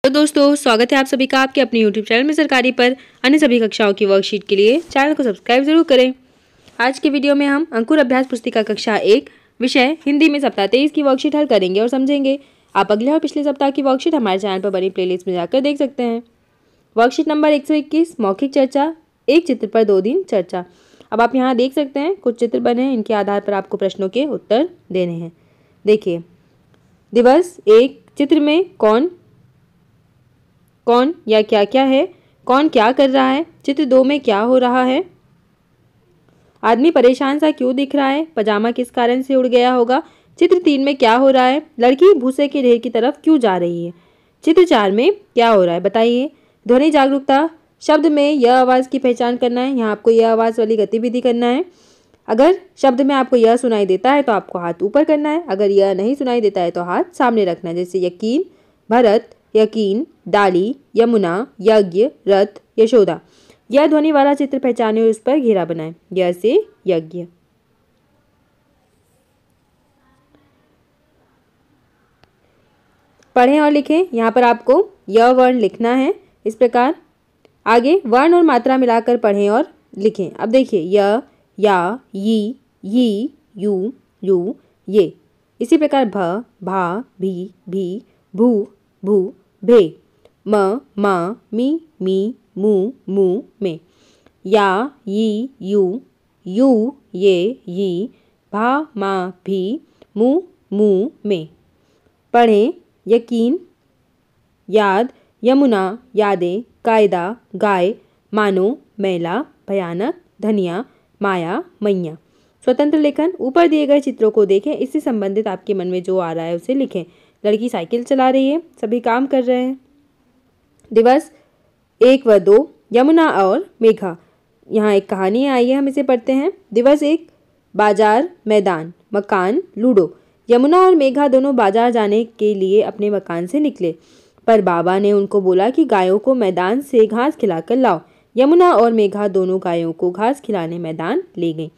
तो दोस्तों स्वागत है आप सभी का आपके अपने YouTube चैनल में सरकारी पर अन्य सभी कक्षाओं की वर्कशीट के लिए चैनल को सब्सक्राइब जरूर करें। आज के वीडियो में हम अंकुर अभ्यास पुस्तिका कक्षा 1 विषय हिंदी में सप्ताह 23 की वर्कशीट हल करेंगे और समझेंगे। आप अगले और पिछले सप्ताह की वर्कशीट हमारे चैनल पर बनी प्लेलिस्ट में जाकर देख सकते हैं। वर्कशीट नंबर 121 मौखिक चर्चा, एक चित्र पर 2 दिन चर्चा। अब आप यहाँ देख सकते हैं कुछ चित्र बने हैं, इनके आधार पर आपको प्रश्नों के उत्तर देने हैं। देखिए, दिवस 1 चित्र में कौन कौन या क्या क्या है, कौन क्या कर रहा है, चित्र 2 में क्या हो रहा है, आदमी परेशान सा क्यों दिख रहा है, पजामा किस कारण से उड़ गया होगा, चित्र 3 में क्या हो रहा है, लड़की भूसे के ढेर की तरफ क्यों जा रही है, चित्र 4 में क्या हो रहा है बताइए। ध्वनि जागरूकता, शब्द में यह आवाज़ की पहचान करना है। यहाँ आपको यह आवाज़ वाली गतिविधि करना है। अगर शब्द में आपको यह सुनाई देता है तो आपको हाथ ऊपर करना है, अगर यह नहीं सुनाई देता है तो हाथ सामने रखना है। जैसे यकीन, भरत, यकीन, डाली, यमुना, यज्ञ, रथ, यशोदा। यह ध्वनि वाला चित्र पहचाने और उस पर घेरा बनाएं। यह से यज्ञ। पढ़ें और लिखें। यहाँ पर आपको यह वर्ण लिखना है इस प्रकार। आगे वर्ण और मात्रा मिलाकर पढ़ें और लिखें। अब देखिए, य, या, यी, यू, यू, ये। इसी प्रकार भ, भा, भी, भू, भू, भे, म, मा, मी, मू, में। या, यू, ये, भा, मा, भी, मू, में। पढ़ें, यकीन, याद, यमुना, यादें, कायदा, गाय, मानो, मैला, भयानक, धनिया, माया, मैया। स्वतंत्र लेखन, ऊपर दिए गए चित्रों को देखें, इससे संबंधित आपके मन में जो आ रहा है उसे लिखें। लड़की साइकिल चला रही है, सभी काम कर रहे हैं। दिवस 1 व 2 यमुना और मेघा। यहाँ एक कहानी है, आइए हम इसे पढ़ते हैं। दिवस 1 बाजार, मैदान, मकान, लूडो। यमुना और मेघा दोनों बाजार जाने के लिए अपने मकान से निकले, पर बाबा ने उनको बोला कि गायों को मैदान से घास खिलाकर लाओ। यमुना और मेघा दोनों गायों को घास खिलाने मैदान ले गईं।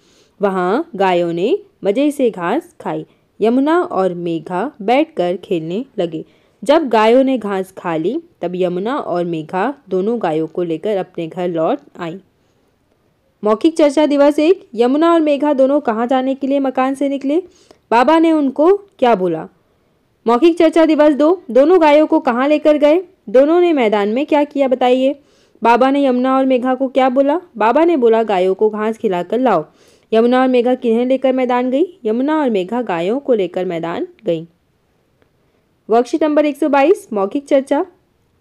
वहाँ गायों ने मजे से घास खाई। यमुना और मेघा बैठकर खेलने लगे। जब गायों ने घास खा ली तब यमुना और मेघा दोनों गायों को लेकर अपने घर लौट आई। मौखिक चर्चा दिवस 1 यमुना और मेघा दोनों कहाँ जाने के लिए मकान से निकले, बाबा ने उनको क्या बोला। मौखिक चर्चा दिवस 2 दोनों गायों को कहाँ लेकर गए, दोनों ने मैदान में क्या किया बताइए। बाबा ने यमुना और मेघा को क्या बोला, बाबा ने बोला गायों को घास खिलाकर लाओ। यमुना और मेघा किन्हें लेकर मैदान गई, यमुना और मेघा गायों को लेकर मैदान गई। वर्कशीट नंबर 122 मौखिक चर्चा,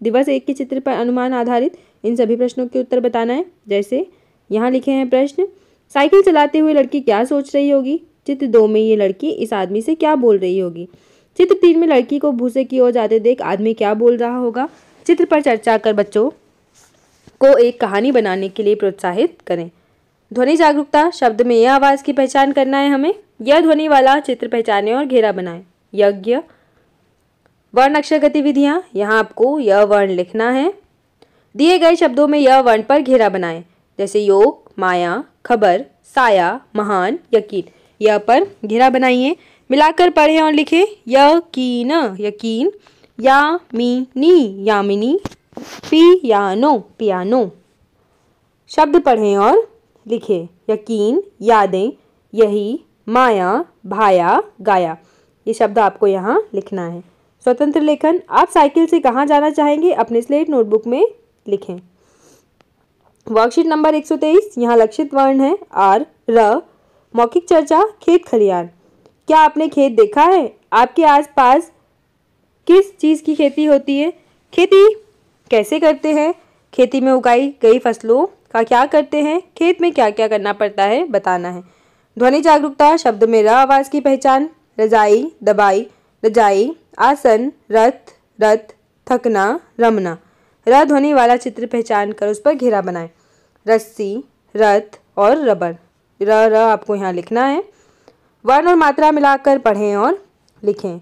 दिवस 1 के चित्र पर अनुमान आधारित इन सभी प्रश्नों के उत्तर बताना है। जैसे यहाँ लिखे हैं प्रश्न, साइकिल चलाते हुए लड़की क्या सोच रही होगी, चित्र 2 में ये लड़की इस आदमी से क्या बोल रही होगी, चित्र 3 में लड़की को भूसे की ओर जाते देख आदमी क्या बोल रहा होगा। चित्र पर चर्चा कर बच्चों को एक कहानी बनाने के लिए प्रोत्साहित करें। ध्वनि जागरूकता, शब्द में यह आवाज़ की पहचान करना है हमें। यह ध्वनि वाला चित्र पहचाने और घेरा बनाएं। यज्ञ। वर्ण अक्षर गतिविधियाँ, यहाँ आपको यह वर्ण लिखना है। दिए गए शब्दों में यह वर्ण पर घेरा बनाएं। जैसे योग, माया, खबर, साया, महान, यकीन। यह पर घेरा बनाइए। मिलाकर पढ़ें और लिखें। यकीन, यकीन, यामिनी, यामिनी, पियानो, पियानो। शब्द पढ़ें और लिखें। यकीन, यादें, यही, माया, भाया, गाया। ये शब्द आपको यहाँ लिखना है। स्वतंत्र लेखन, आप साइकिल से कहाँ जाना चाहेंगे अपने स्लेट नोटबुक में लिखें। वर्कशीट नंबर 123 यहाँ लक्षित वर्ण है आर, र। मौखिक चर्चा, खेत खलियान। क्या आपने खेत देखा है, आपके आसपास किस चीज़ की खेती होती है, खेती कैसे करते हैं, खेती में उगाई गई फसलों का क्या करते हैं, खेत में क्या क्या करना पड़ता है बताना है। ध्वनि जागरूकता, शब्द में र आवाज़ की पहचान। रजाई, दबाई, रजाई, आसन, रथ, रथ, थकना, रमना। र ध्वनि वाला चित्र पहचान कर उस पर घेरा बनाएं। रस्सी, रथ और रबर। र आपको यहाँ लिखना है। वर्ण और मात्रा मिलाकर पढ़ें और लिखें।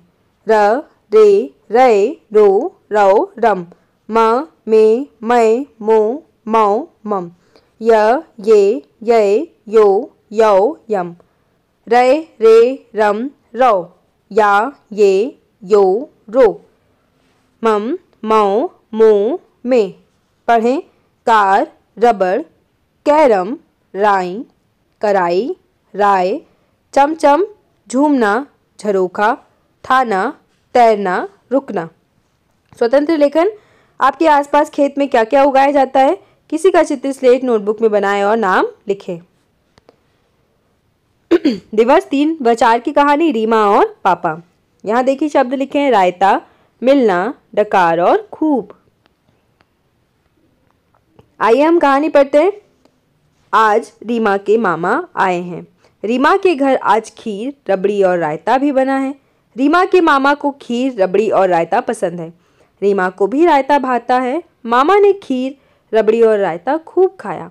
र, रे, रे, रो, रौ, रम। म, मे, मै, मो, मौ, मम। ये, यो, यम। रे, रम, रौ। या, ये, यो, रो। मम, मौ, मो, में। पढ़ें कार, रबड़, कैरम, राई, कराई, राय, चमचम, झूमना, झरोखा, थाना, तैरना, रुकना। स्वतंत्र लेखन, आपके आसपास खेत में क्या क्या उगाया जाता है? किसी का चित्र स्लेट नोटबुक में बनाएं और नाम लिखें। दिवस 3 व 4 की कहानी रीमा और पापा। यहाँ देखिए शब्द लिखे हैं रायता, मिलना, डकार और खूब। आइए हम कहानी पढ़ते हैं। आज रीमा के मामा आए हैं। रीमा के घर आज खीर, रबड़ी और रायता भी बना है। रीमा के मामा को खीर, रबड़ी और रायता पसंद है। रीमा को भी रायता भाता है। मामा ने खीर, रबड़ी और रायता खूब खाया।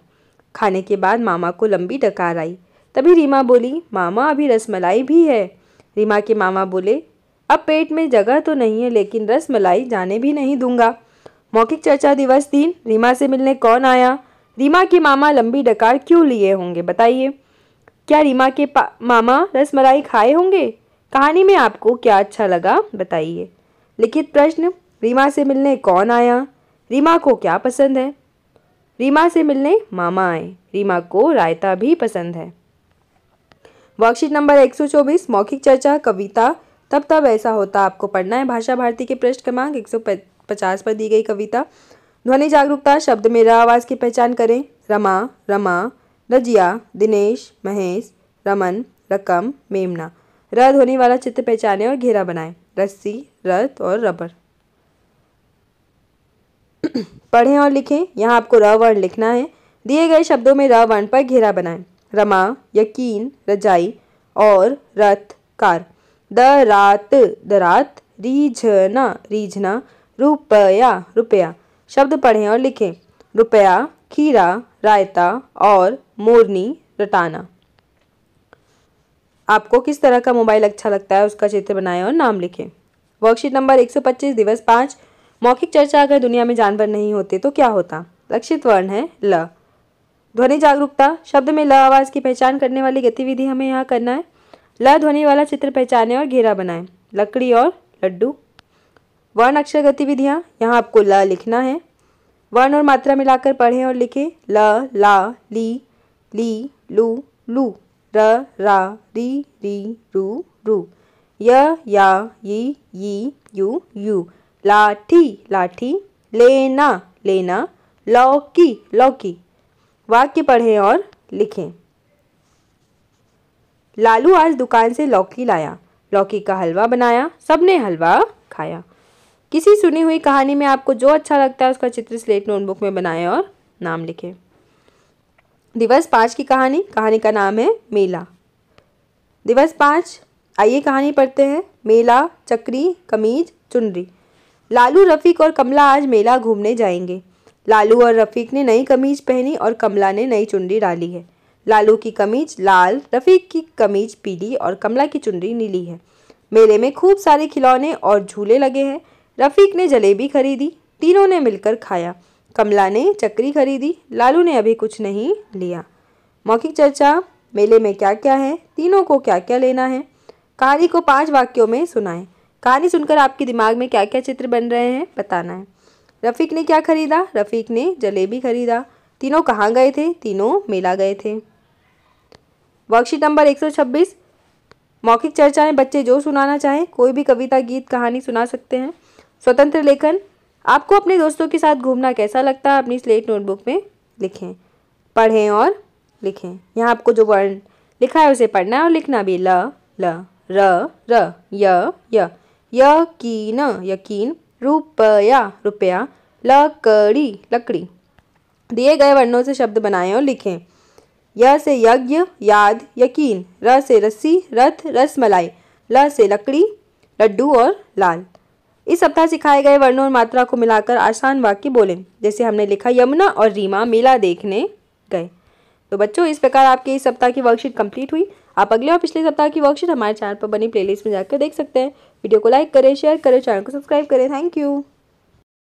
खाने के बाद मामा को लंबी डकार आई। तभी रीमा बोली, मामा अभी रसमलाई भी है। रीमा के मामा बोले, अब पेट में जगह तो नहीं है, लेकिन रसमलाई जाने भी नहीं दूंगा। मौखिक चर्चा दिवस 3, रीमा से मिलने कौन आया? रीमा के मामा लंबी डकार क्यों लिए होंगे, बताइए। क्या रीमा के मामा रसमलाई खाए होंगे? कहानी में आपको क्या अच्छा लगा, बताइए। लिखित प्रश्न, रीमा से मिलने कौन आया? रीमा को क्या पसंद है? रीमा से मिलने मामा आए। रीमा को रायता भी पसंद है। वर्कशीट नंबर 124, मौखिक चर्चा कविता तब तब ऐसा होता आपको पढ़ना है। भाषा भारती के पृष्ठ क्रमांक 150 पर दी गई कविता। ध्वनि जागरूकता, शब्द में र आवाज़ की पहचान करें। रमा, रमा, रजिया, दिनेश, महेश, रमन, रकम, मेमना। र ध्वनि वाला चित्र पहचानें और घेरा बनाएं। रस्सी, रथ और रबर। पढ़ें और लिखें। यहाँ आपको र वर्ण लिखना है। दिए गए शब्दों में र वर्ण पर घेरा बनाएं। रमा, यकीन, रजाई और रथ, कार। दरात, रीझना, रीझना, रुपया, रुपया। शब्द पढ़ें और लिखें। रुपया, खीरा, रायता और मोरनी, रटाना। आपको किस तरह का मोबाइल अच्छा लगता है, उसका चित्र बनाएं और नाम लिखें। वर्कशीट नंबर 125, दिवस 5, मौखिक चर्चा, अगर दुनिया में जानवर नहीं होते तो क्या होता? लक्षित वर्ण है ल। ध्वनि जागरूकता, शब्द में ल आवाज़ की पहचान करने वाली गतिविधि हमें यहाँ करना है। ल ध्वनि वाला चित्र पहचानें और घेरा बनाएं। लकड़ी और लड्डू। वर्ण अक्षर गतिविधियाँ, यहाँ आपको ल लिखना है। वर्ण और मात्रा मिलाकर पढ़ें और लिखें। ल, ला, ली, लू, लू। र, रा, री, रू, रू। या, यी, यू। लाठी, लाठी। लेना, लौकी। वाक्य पढ़ें और लिखें। लालू आज दुकान से लौकी लाया। लौकी का हलवा बनाया। सबने हलवा खाया। किसी सुनी हुई कहानी में आपको जो अच्छा लगता है उसका चित्र स्लेट नोटबुक में बनाएं और नाम लिखें। दिवस 5 की कहानी का नाम है मेला। दिवस 5, आइए कहानी पढ़ते हैं। मेला, चक्री, कमीज, चुनरी। लालू, रफीक और कमला आज मेला घूमने जाएंगे। लालू और रफीक ने नई कमीज पहनी और कमला ने नई चुनरी डाली है। लालू की कमीज लाल, रफीक की कमीज पीली और कमला की चुनरी नीली है। मेले में खूब सारे खिलौने और झूले लगे हैं। रफीक ने जलेबी खरीदी। तीनों ने मिलकर खाया। कमला ने चक्री खरीदी। लालू ने अभी कुछ नहीं लिया। मौखिक चर्चा, मेले में क्या क्या है, तीनों को क्या क्या लेना है। कहानी को 5 वाक्यों में सुनाएं। कहानी सुनकर आपके दिमाग में क्या क्या चित्र बन रहे हैं, बताना है। रफीक ने क्या खरीदा? रफीक ने जलेबी खरीदा। तीनों कहाँ गए थे? तीनों मेला गए थे। वर्कशीट नंबर 126, मौखिक चर्चाएं, बच्चे जो सुनाना चाहें, कोई भी कविता, गीत, कहानी सुना सकते हैं। स्वतंत्र लेखन, आपको अपने दोस्तों के साथ घूमना कैसा लगता है, अपनी स्लेट नोटबुक में लिखें। पढ़ें और लिखें। यहाँ आपको जो वर्ण लिखा है उसे पढ़ना है और लिखना भी। ल, र, य, यकीन, रुपया, लकड़ी। दिए गए वर्णों से शब्द बनाएं और लिखें। य से यज्ञ, याद, यकीन। र से रस्सी, रथ, रसमलाई। ल से लकड़ी, लड्डू और लाल। इस सप्ताह सिखाए गए वर्णों और मात्रा को मिलाकर आसान वाक्य बोलें। जैसे हमने लिखा, यमुना और रीमा मेला देखने गए। तो बच्चों, इस प्रकार आपके इस सप्ताह की वर्कशीट कंप्लीट हुई। आप अगले और पिछले सप्ताह की वर्कशीट हमारे चैनल पर बनी प्लेलिस्ट में जाकर देख सकते हैं। वीडियो को लाइक करें, शेयर करें, चैनल को सब्सक्राइब करें। Thank you.